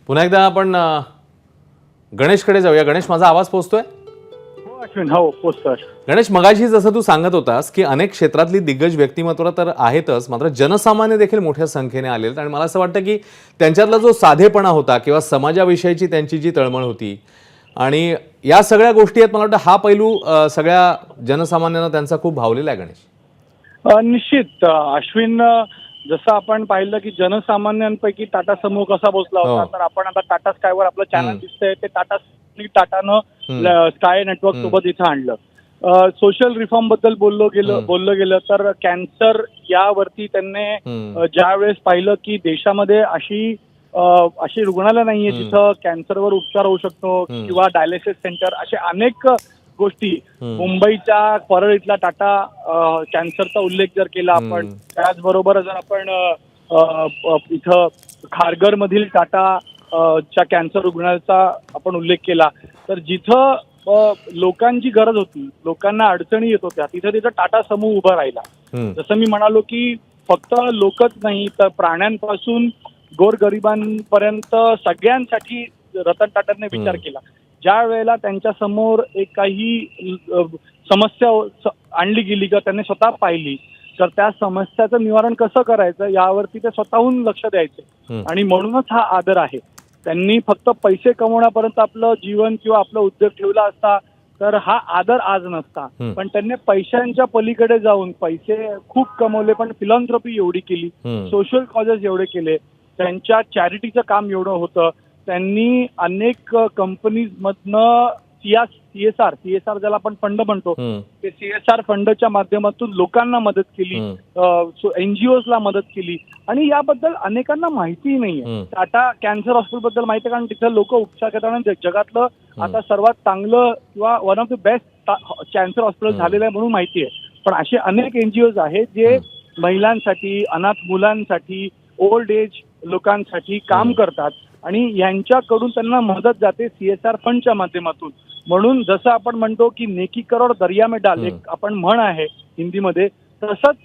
पुन्हा एकदा आपण गणेशकडे जाऊया. गणेश, माझा आवाज पोहोचतोय? हो अश्विन, हो पोचतोय. गणेश, मगाशी जसं तू सांगत होतास की अनेक क्षेत्रातली दिग्गज व्यक्तिमत्व तर आहेतच, मात्र जनसामान्य देखील मोठ्या संख्येने आलेत आणि मला असं वाटतं की त्यांच्यातला जो साधेपणा होता किंवा समाजाविषयीची त्यांची जी तळमळ होती आणि या सगळ्या गोष्टी आहेत, मला वाटतं हा पैलू सगळ्या जनसामान्यांना त्यांचा खूप भावलेला आहे. गणेश, निश्चित अश्विन, जसं आपण पाहिलं की जनसामान्यांपैकी टाटा समूह कसा बसला होता, तर आपण आता टाटा स्कायवर आपलं चॅनल दिसतंय ते टाटानं स्काय नेटवर्क सोबत इथं आणलं. सोशल रिफॉर्म बद्दल बोललं गेलं तर कॅन्सर यावरती त्यांनी ज्या वेळेस पाहिलं की देशामध्ये अशी रुग्णालय नाहीये जिथं कॅन्सरवर उपचार होऊ शकतो किंवा डायलिसिस सेंटर, असे अनेक गोष्टी. मुंबईच्या परळीतला टाटा कॅन्सरचा उल्लेख जर केला आपण, त्याचबरोबर जर आपण इथं खारघर मधील टाटा च्या कॅन्सर रुग्णालयाचा आपण उल्लेख केला, तर जिथं लोकांची गरज होती, लोकांना अडचणी येत होत्या, तिथं टाटा समूह उभा राहिला. जसं मी म्हणालो की फक्त लोकच नाही तर प्राण्यांपासून गोरगरिबांपर्यंत सगळ्यांसाठी रतन टाटांनी विचार केला. ज्या वेळेला त्यांच्या समोर एक काही समस्या आणली गेली किंवा त्यांनी स्वतः पाहिली, तर त्या समस्याचं निवारण कसं करायचं यावरती ते स्वतःहून लक्ष द्यायचे. आणि म्हणूनच हा आदर आहे. त्यांनी फक्त पैसे कमवण्यापर्यंत आपलं जीवन किंवा आपला उद्योग ठेवला असता तर हा आदर आज नसता. पण त्यांनी पैशांच्या पलीकडे जाऊन पैसे खूप कमवले, पण फिलॉन्थ्रॉपी एवढी केली, सोशल कॉजेस एवढे केले, त्यांच्या चॅरिटीचं काम एवढं होतं. त्यांनी अनेक कंपनीज मधनं सीएसआर ज्याला आपण फंड म्हणतो, ते सीएसआर फंडच्या माध्यमातून लोकांना मदत केली, एनजीओला मदत केली. आणि याबद्दल अनेकांना माहिती नाहीये. टाटा कॅन्सर हॉस्पिटल बद्दल माहिती आहे, कारण तिथं लोक उपचार करताना जगातलं आता सर्वात चांगलं किंवा one of the best cancer hospital झालेलं आहे म्हणून माहिती आहे. पण असे अनेक एनजीओज आहेत जे महिलांसाठी, अनाथ मुलांसाठी, ओल्ड एज लोकांसाठी काम करतात आणि यांच्याकडून त्यांना मदत जाते सीएसआर फंडच्या माध्यमातून. म्हणून जसं आपण म्हणतो की नेकी करोड दर्या में डाल, एक आपण म्हण आहे हिंदीमध्ये, तसंच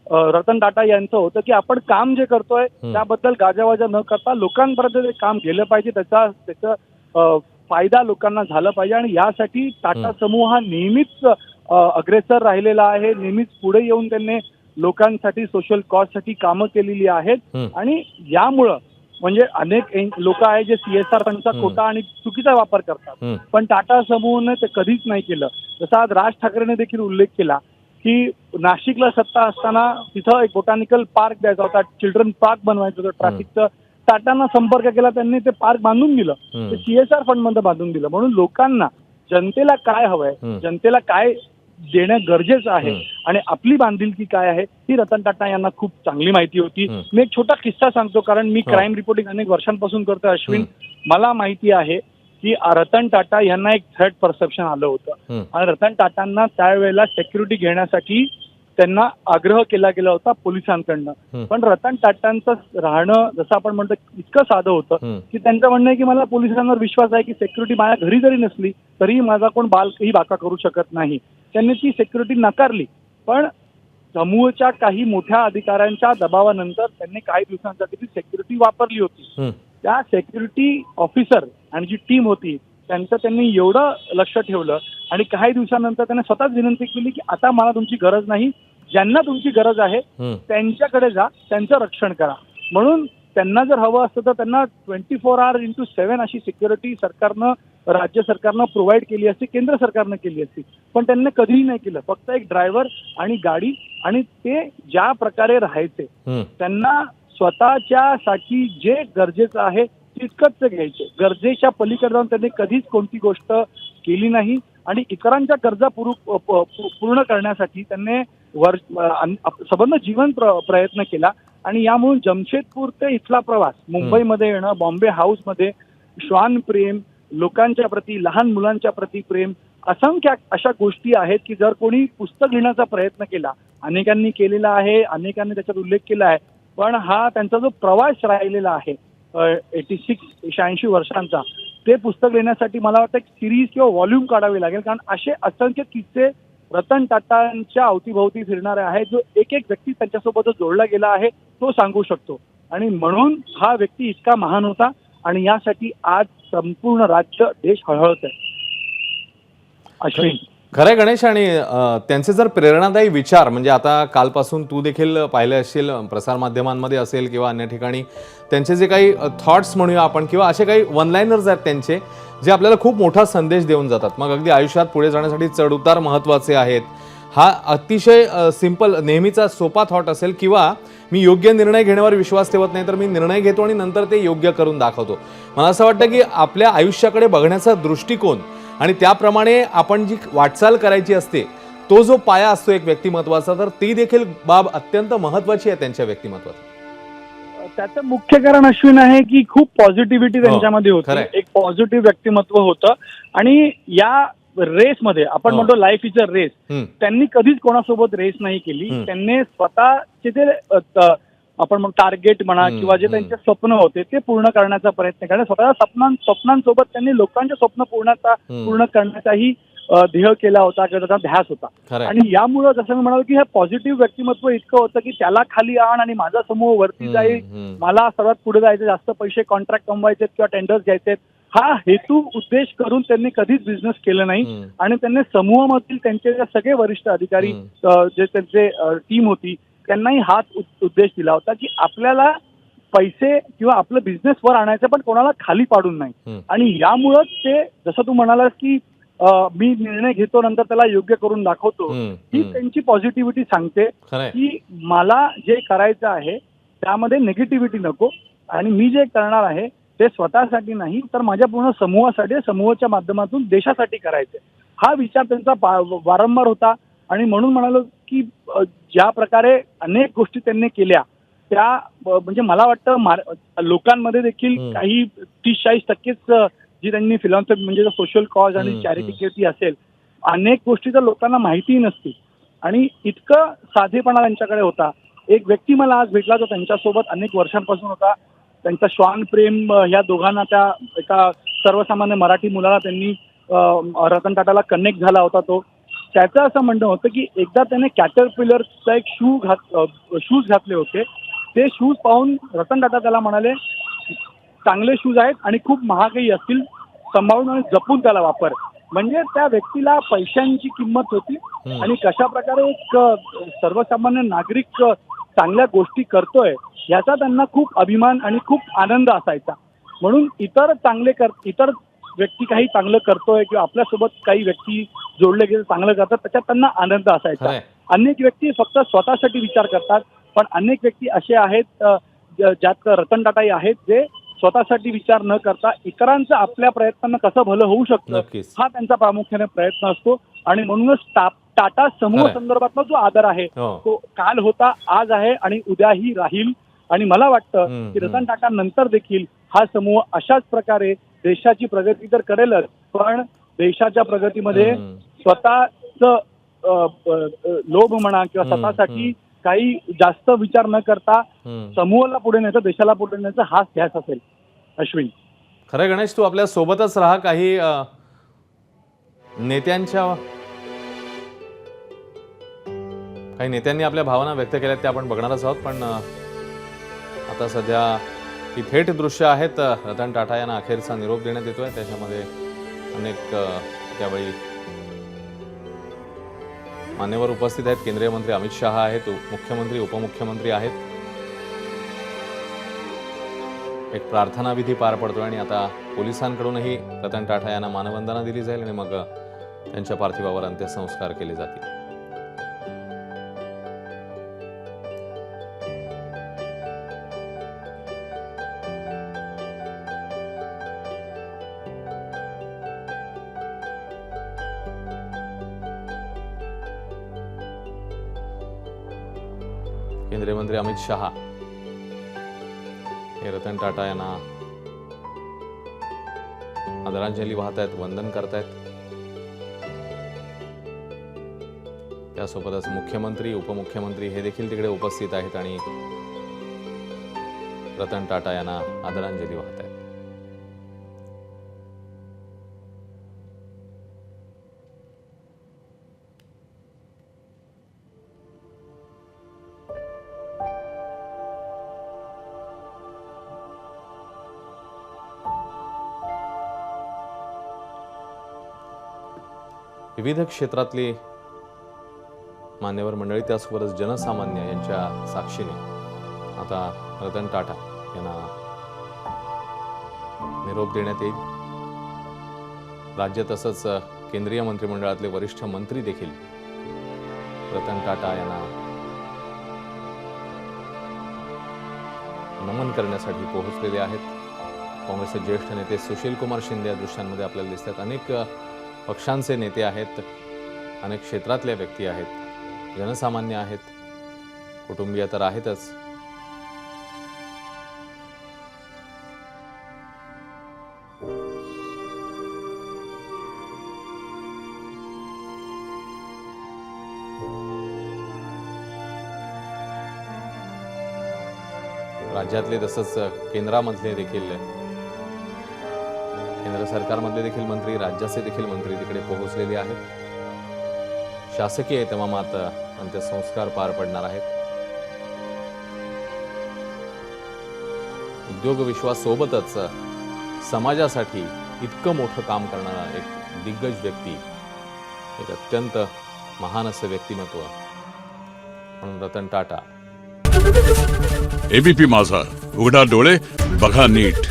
रतन टाटा यांचं होतं की आपण काम जे करतोय त्याबद्दल गाजावाजा न करता लोकांपर्यंत ते काम गेलं पाहिजे, त्याचा फायदा लोकांना झाला पाहिजे. आणि यासाठी टाटा समूह हा नेहमीच अग्रेसर राहिलेला आहे. नेहमीच पुढे येऊन त्यांनी लोकांसाठी, सोशल कॉजसाठी कामं केलेली आहेत. आणि यामुळं म्हणजे अनेक लोक आहेत जे सीएसआर फंडचा खोटा आणि चुकीचा वापर करतात, पण टाटा समूहाने ते कधीच नाही केलं. जसा आज राज ठाकरेने देखील उल्लेख केला की नाशिकला सत्ता असताना तिथं एक बोटॅनिकल पार्क द्यायचा होता, चिल्ड्रन पार्क बनवायचं होतं ट्रॅफिकचं. टाटांना संपर्क केला, त्यांनी ते पार्क बांधून दिलं, ते सीएसआर फंड मध्ये बांधून दिलं. म्हणून लोकांना, जनतेला काय हवंय, जनतेला काय देणं गरजेचं आहे आणि आपली बांधिलकी काय आहे ही रतन टाटा यांना खूप चांगली माहिती होती. मी एक छोटा किस्सा सांगतो, कारण मी क्राईम रिपोर्टिंग अनेक वर्षांपासून करतोय अश्विन. मला माहिती आहे की रतन टाटा यांना एक थ्रेट परसेप्शन आलं होतं आणि रतन टाटांना त्यावेळेला सेक्युरिटी घेण्यासाठी त्यांना आग्रह केला गेला होता पोलिसांकडनं. पण रतन टाटांचं राहणं, जसं आपण म्हणतो, इतकं साधं होतं की त्यांचं म्हणणं आहे की मला पोलिसांवर विश्वास आहे की सेक्युरिटी माझ्या घरी जरी नसली तरीही माझा कोण बालही बाका करू शकत नाही. त्यांनी ती सेक्युरिटी नाकारली. पण समूहच्या काही मोठ्या अधिकाऱ्यांच्या दबावानंतर त्यांनी काही दिवसांसाठी ती सेक्युरिटी वापरली होती. त्या सेक्युरिटी ऑफिसर आणि जी टीम होती त्यांचं त्यांनी एवढं लक्ष ठेवलं आणि काही दिवसानंतर त्यांनी स्वतःच विनंती केली की आता मला तुमची गरज नाही, ज्यांना तुमची गरज आहे त्यांच्याकडे जा, त्यांचं रक्षण करा. म्हणून त्यांना जर हवं असतं तर त्यांना 24 hours/7 अशी सिक्युरिटी सरकारनं, राज्य सरकारनं प्रोव्हाइड केली असती, केंद्र सरकारनं केली असती. पण त्यांनी कधीही नाही केलं. फक्त एक ड्रायव्हर आणि गाडी, आणि ते ज्या प्रकारे राहायचे, त्यांना स्वतःच्यासाठी जे गरजेचं आहे तितकंच ते घ्यायचे. गरजेच्या पलीकडे जाऊन त्यांनी कधीच कोणती गोष्ट केली नाही आणि इतरांच्या गरजा पूर्ण करण्यासाठी त्यांनी संबंध जीवन प्रयत्न केला. आणि यामुळे जमशेदपूर ते इथला प्रवास, मुंबईमध्ये येणं, बॉम्बे हाऊसमध्ये श्वान प्रेम, लोकांच्या प्रती, लहान मुलांच्या प्रती प्रेम, असंख्य अशा गोष्टी आहेत की जर कोणी पुस्तक लिहिण्याचा प्रयत्न केला, अनेकांनी केलेला आहे, अनेकांनी त्याच्यात उल्लेख केला आहे, पण हा त्यांचा जो प्रवास राहिलेला आहे 86 वर्षांचा, ते पुस्तक लिहिण्यासाठी मला वाटतं एक सिरीज किंवा व्हॉल्यूम काढावी लागेल. कारण असे असंख्य किस्से रतन टाटांच्या अवतीभोवती फिरणारे आहेत, जो एक एक व्यक्ती त्यांच्यासोबत जोडला गेला आहे तो सांगू शकतो. आणि म्हणून हा व्यक्ती इतका महान होता आणि यासाठी आज संपूर्ण राज्य देश हळहळत आहे. अश्विन, खरंय गणेश. आणि त्यांचे जर प्रेरणादायी विचार म्हणजे आता कालपासून तू देखील पाहिले असशील प्रसारमाध्यमांमध्ये असेल किंवा अन्य ठिकाणी त्यांचे जे काही थॉट्स म्हणूया आपण किंवा असे काही वन लाईनर्स आहेत त्यांचे जे आपल्याला खूप मोठा संदेश देऊन जातात. मग अगदी आयुष्यात पुढे जाण्यासाठी चढउतार महत्त्वाचे आहेत हा अतिशय सिंपल नेहमीचा सोपा थॉट असेल किंवा मी योग्य निर्णय घेण्यावर विश्वास ठेवत नाही तर मी निर्णय घेतो आणि नंतर ते योग्य करून दाखवतो. मला असं वाटतं की आपल्या आयुष्याकडे बघण्याचा दृष्टिकोन आणि त्याप्रमाणे आपण जी वाटचाल करायची असते तो जो पाया असतो एक व्यक्तिमत्वाचा तर ती देखील बाब अत्यंत महत्त्वाची आहे त्यांच्या व्यक्तिमत्वात. त्याचं मुख्य कारण अश्विन आहे की खूप पॉझिटिव्हिटी त्यांच्यामध्ये होती, खरंय. एक पॉझिटिव्ह व्यक्तिमत्व होतं. आणि या रेसमध्ये आपण म्हणतो लाईफ इज अ रेस, त्यांनी कधीच कोणासोबत रेस नाही केली. त्यांनी स्वतःचे जे आपण टार्गेट म्हणा किंवा जे त्यांचे स्वप्न होते ते पूर्ण करण्याचा प्रयत्न केला. स्वतःच्या स्वप्नांसोबत त्यांनी लोकांचे स्वप्न पूर्ण करण्याचाही ध्येय केला होता किंवा त्याचा ध्यास होता. आणि यामुळं जसं मी म्हणालो की हे पॉझिटिव्ह व्यक्तिमत्व इतकं होतं की त्याला खाली आण आणि माझा समूह वरती जाईल, मला सर्वात पुढे जायचं, जास्त पैसे कॉन्ट्रॅक्ट कमवायचे किंवा टेंडर्स घ्यायचे, हा हेतू उद्देश करून त्यांनी कधीच बिझनेस केलं नाही. आणि त्यांनी समूहामधील त्यांचे जे सगळे वरिष्ठ अधिकारी जे त्यांचे टीम होती त्यांनाही हाच उद्देश दिला होता की आपल्याला पैसे किंवा आपलं बिझनेस वर आणायचं पण कोणाला खाली पाडून नाही. आणि यामुळंच ते जसं तू म्हणालास की मी निर्णय घेतो नंतर त्याला योग्य करून दाखवतो, ही त्यांची पॉझिटिव्हिटी सांगते की मला जे करायचं आहे त्यामध्ये निगेटिव्हिटी नको आणि मी जे करणार आहे ते स्वतःसाठी नाही तर माझ्या पूर्ण समूहासाठी, समूहाच्या माध्यमातून देशासाठी करायचे. हा विचार त्यांचा वारंवार होता. आणि म्हणून म्हणालो की ज्या प्रकारे अनेक गोष्टी त्यांनी केल्या त्या म्हणजे मला वाटतं लोकांमध्ये देखील काही 30-40% जी त्यांनी फिलॉसॉफी म्हणजे सोशल कॉज आणि चॅरिटी केली असेल, अनेक गोष्टी तर लोकांना माहितीही नसतील. आणि इतकं साधेपणा त्यांच्याकडे होता. एक व्यक्ती मला आज भेटला तो त्यांच्यासोबत अनेक वर्षांपासून होता. त्यांचा श्वान प्रेम या दोघांना त्या एका सर्वसामान्य मराठी मुलाला त्यांनी रतन टाटाला कनेक्ट झाला होता तो. त्याचं असं म्हणणं होतं की एकदा त्याने कॅटरपिलरचा एक शूज घातले होते. ते शूज पाहून रतन टाटा त्याला म्हणाले चांगले शूज आहेत आणि खूप महागही असतील, सांभाळून आणि जपून त्याला वापर. म्हणजे त्या व्यक्तीला पैशांची किंमत होती आणि कशा प्रकारे एक सर्वसामान्य नागरिक चांगल्या गोष्टी करतोय याचा त्यांना खूप अभिमान आणि खूप आनंद असायचा. म्हणून इतर व्यक्ती काही चांगलं करतोय किंवा आपल्यासोबत काही व्यक्ती जोडले गेले चांगलं करतात त्याच्यात त्यांना आनंद असायचा. अनेक व्यक्ती फक्त स्वतःसाठी विचार करतात पण अनेक व्यक्ती असे आहेत ज्यात रतन टाटाही आहेत जे स्वतःसाठी विचार न करता इतरांचं आपल्या प्रयत्नांना कसं भलं होऊ शकतं हा त्यांचा प्रामुख्याने प्रयत्न असतो. आणि म्हणूनच टाटा समूह संदर्भातला जो आदर आहे तो काल होता, आज आहे आणि उद्याही राहील. आणि मला वाटतं की रतन टाटा नंतर देखील हा समूह अशाच प्रकारे देशाची प्रगती तर करेलच पण देशाच्या प्रगतीमध्ये स्वतःच लोभ म्हणा किंवा स्वतःसाठी काही जास्त विचार न करता समूहाला पुढे न्यायचं, देशाला पुढे न्यायचं हाच ध्यास असेल. अश्विन, खरं गणेश तू आपल्या सोबतच राहा. काही नेत्यांनी आपल्या भावना व्यक्त केल्यात त्या आपण बघणारच आहोत. पण आता सध्या ही थेट दृश्य आहेत. रतन टाटा यांना अखेरचा निरोप देण्यात येतोय. त्याच्यामध्ये अनेक त्यावेळी मान्यवर उपस्थित आहेत. केंद्रीय मंत्री अमित शहा आहेत, मुख्यमंत्री उपमुख्यमंत्री आहेत. एक प्रार्थना विधी पार पडतोय आणि आता पोलिसांकडूनही रतन टाटा यांना मानवंदना दिली जाईल आणि मग त्यांच्या पार्थिवावर अंत्यसंस्कार केले जातील. केंद्रीय मंत्री अमित शहा हे रतन टाटा यांना आदरांजली वाहतायत, वंदन करतायत. त्यासोबतच मुख्यमंत्री उपमुख्यमंत्री हे देखील तिकडे उपस्थित आहेत आणि रतन टाटा यांना आदरांजली वाहतायत. विविध क्षेत्रातली मान्यवर मंडळी त्याचबरोबरच जनसामान्य यांच्या साक्षीने आता रतन टाटा यांना निरोप देण्यात येईल. राज्य तसंच केंद्रीय मंत्रिमंडळातले वरिष्ठ मंत्री देखील रतन टाटा यांना नमन करण्यासाठी पोहोचलेले आहेत. काँग्रेसचे ज्येष्ठ नेते सुशील कुमार शिंदे या दृश्यांमध्ये आपल्याला दिसतात. अनेक पक्षांचे नेते आहेत, अनेक क्षेत्रातल्या व्यक्ती आहेत, जनसामान्य आहेत, कुटुंबीय तर आहेतच. राज्यातले तसंच केंद्रामधले देखील, केंद्र सरकारमधले देखील मंत्री, राज्याचे देखील मंत्री तिकडे पोहोचलेले आहेत. शासकीय इतमामात अंत्यसंस्कार पार पडणार आहेत. उद्योग विश्वासोबतच समाजासाठी इतकं मोठं काम करणारा एक दिग्गज व्यक्ती, एक अत्यंत महान असं व्यक्तिमत्व म्हणून रतन टाटा. एबीपी माझा, उघडा डोळे बघा नीट.